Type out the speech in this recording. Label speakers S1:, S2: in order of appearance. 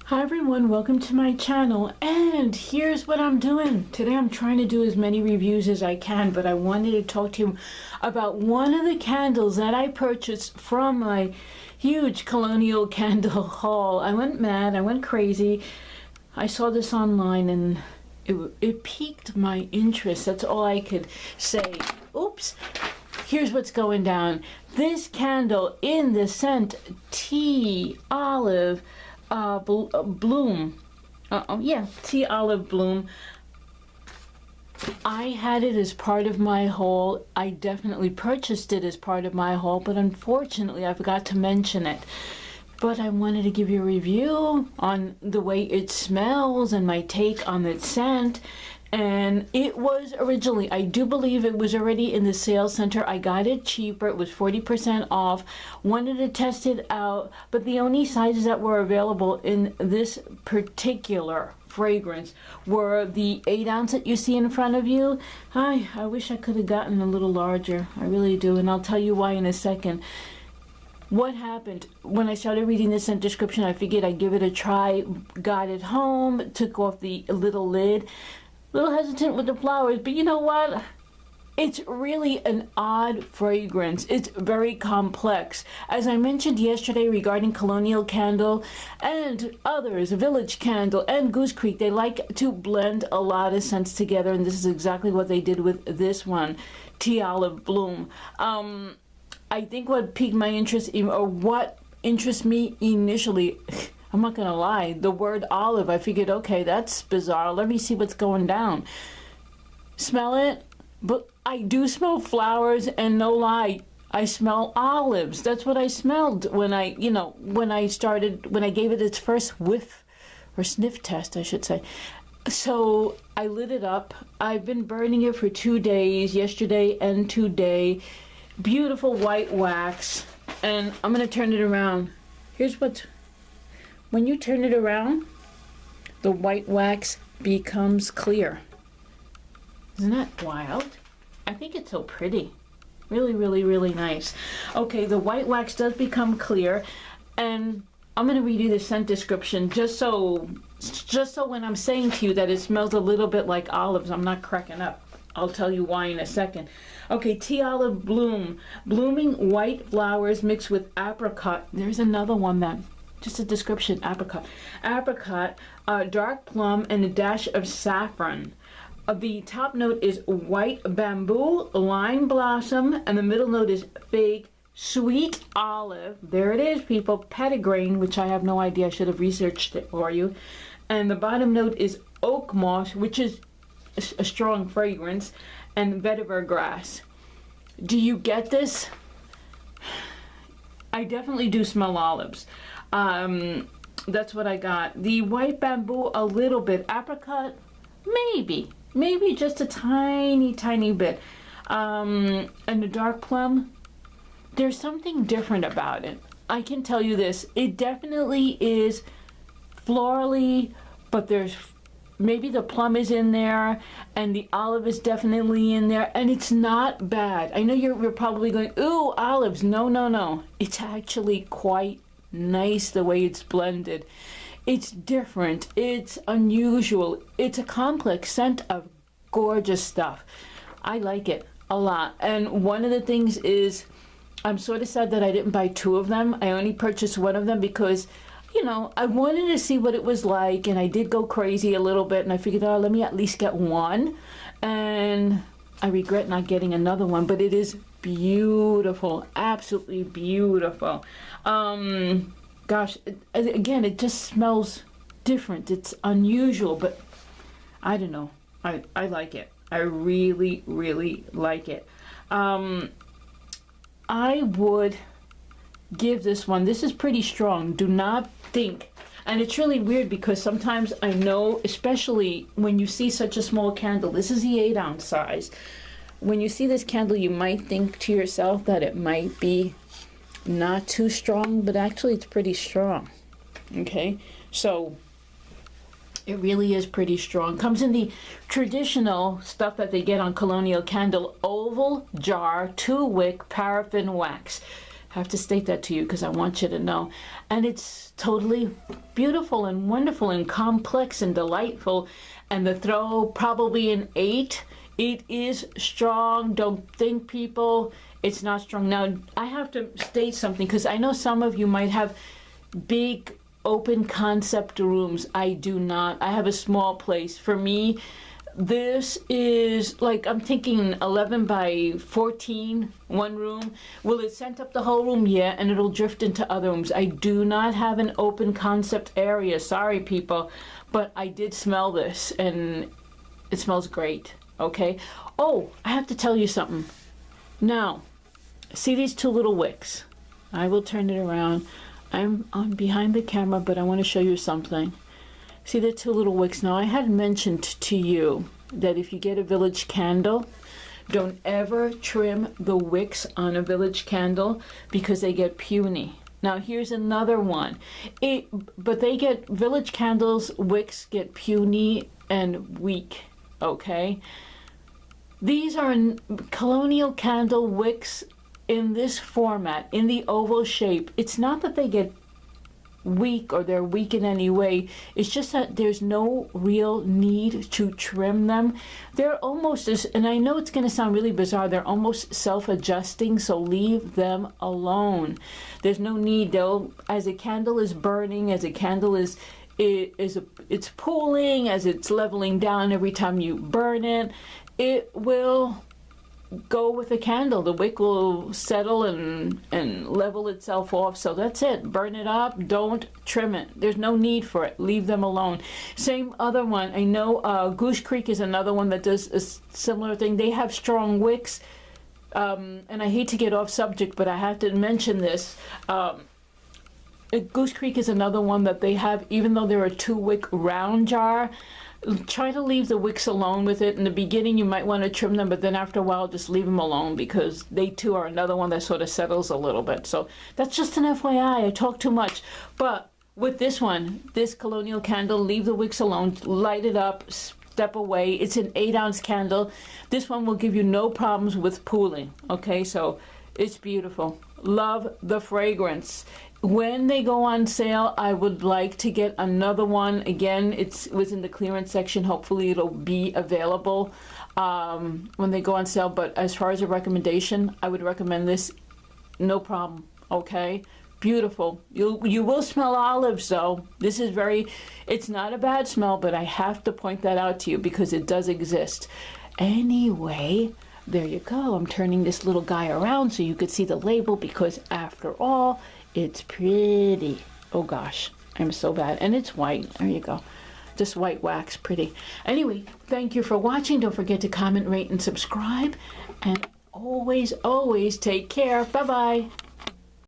S1: Hi everyone, welcome to my channel, and here's what I'm doing. Today I'm trying to do as many reviews as I can, but I wanted to talk to you about one of the candles that I purchased from my huge Colonial Candle Haul. I went mad, I went crazy. I saw this online and it piqued my interest. That's all I could say. Oops. Here's what's going down. This candle in the scent Tea Olive Bloom. Tea Olive Bloom. I had it as part of my haul. I definitely purchased it as part of my haul, but unfortunately I forgot to mention it. But I wanted to give you a review on the way it smells and my take on its scent. And it was originally, I do believe it was already in the sales center. I got it cheaper. It was 40% off. Wanted to test it out, but the only sizes that were available in this particular fragrance were the 8 ounce that you see in front of you. I wish I could have gotten a little larger. I really do, and I'll tell you why in a second. What happened when I started reading the scent description, I figured I'd give it a try. Got it home, took off the little lid. A little hesitant with the flowers, but you know what? It's really an odd fragrance. It's very complex. As I mentioned yesterday regarding Colonial Candle and others, Village Candle and Goose Creek, they like to blend a lot of scents together, and this is exactly what they did with this one, Tea Olive Bloom. I think what piqued my interest, or what interested me initially, I'm not gonna lie, the word olive, I figured, okay, that's bizarre. Let me see what's going down. Smell it, but I do smell flowers, and no lie, I smell olives. That's what I smelled when I gave it its first whiff or sniff test, I should say. So I lit it up. I've been burning it for 2 days, yesterday and today. Beautiful white wax, and I'm gonna turn it around. Here's what's. When you turn it around, the white wax becomes clear. Isn't that wild? I think it's so pretty. Really, really, really nice. Okay, the white wax does become clear, and I'm going to read you the scent description just so when I'm saying to you that it smells a little bit like olives, I'm not cracking up. I'll tell you why in a second. Okay, Tea Olive Bloom. Blooming white flowers mixed with apricot. There's another one that... just a description, apricot, dark plum, and a dash of saffron. The top note is white bamboo, lime blossom, and the middle note is fig, sweet olive. There it is, people. Petitgrain, which I have no idea. I should have researched it for you. And the bottom note is oak moss, which is a strong fragrance, and vetiver grass. Do you get this? I definitely do smell olives. That's what I got. The white bamboo, a little bit. Apricot, maybe just a tiny bit. And the dark plum, there's something different about it. I can tell you this, it definitely is florally, but there's maybe the plum is in there, and the olive is definitely in there, and it's not bad. I know you're probably going, ooh, olives. No. It's actually quite nice the way it's blended. It's different, it's unusual, it's a complex scent of gorgeous stuff. I like it a lot. And one of the things is, I'm sort of sad that I didn't buy 2 of them. I only purchased 1 of them because, I wanted to see what it was like, and I did go crazy a little bit, and I figured, oh, let me at least get 1. And I regret not getting another one, but it is beautiful, absolutely beautiful. Gosh, again, it just smells different. It's unusual, but I don't know. I like it. I really, really like it. I would give this one, this is pretty strong. Do not think, and it's really weird because sometimes I know, especially when you see such a small candle, this is the 8 ounce size. When you see this candle, you might think to yourself that it might be not too strong, but actually it's pretty strong. Okay, so it really is pretty strong. Comes in the traditional stuff that they get on Colonial Candle, oval jar, 2 wick paraffin wax. have to state that to you because I want you to know. And it's totally beautiful and wonderful and complex and delightful. And the throw, probably an 8. It is strong. Don't think, people, it's not strong. Now, I have to state something because I know some of you might have big open concept rooms. I do not. I have a small place. For me, this is like, I'm thinking 11 by 14, one room. Will it scent up the whole room? Yeah, and it'll drift into other rooms. I do not have an open concept area. Sorry, people, but I did smell this and it smells great. Okay. Oh, I have to tell you something. Now, see these 2 little wicks? I will turn it around. I'm on behind the camera, but I want to show you something. See the 2 little wicks? Now, I had mentioned to you that if you get a village candle, don't ever trim the wicks on a village candle because they get puny. Now, here's another one. But they get, village candles, wicks get puny and weak, okay? These are Colonial Candle wicks in this format, in the oval shape. It's not that they get weak or they're weak in any way. It's just that there's no real need to trim them. They're almost as, and I know it's going to sound really bizarre, they're almost self-adjusting, so leave them alone. There's no need. They'll, as a candle is burning, as a candle is it's pooling, as it's leveling down every time you burn it, it will go with the candle. The wick will settle and level itself off. So that's it. Burn it up. Don't trim it. There's no need for it. Leave them alone. Same other one. I know Goose Creek is another one that does a similar thing. They have strong wicks. And I hate to get off subject, but I have to mention this. Goose Creek is another one that they have, even though they're a 2-wick round jar. Try to leave the wicks alone with it. In the beginning, you might want to trim them, but then after a while, just leave them alone because they too are another one that sort of settles a little bit. So that's just an FYI. I talk too much. But with this one, this Colonial Candle, leave the wicks alone, light it up, step away. It's an 8-ounce candle. This one will give you no problems with pooling. Okay, so it's beautiful. Love the fragrance. When they go on sale, I would like to get another one. Again, it was in the clearance section. Hopefully it'll be available when they go on sale. But as far as a recommendation, I would recommend this. No problem. Okay? Beautiful. You will smell olives, though. This is it's not a bad smell, but I have to point that out to you because it does exist. Anyway, there you go. I'm turning this little guy around so you could see the label because after all, it's pretty. Oh gosh, I'm so bad. And it's white. There you go. Just white wax, pretty. Anyway, thank you for watching. Don't forget to comment, rate, and subscribe. And always, always take care. Bye-bye.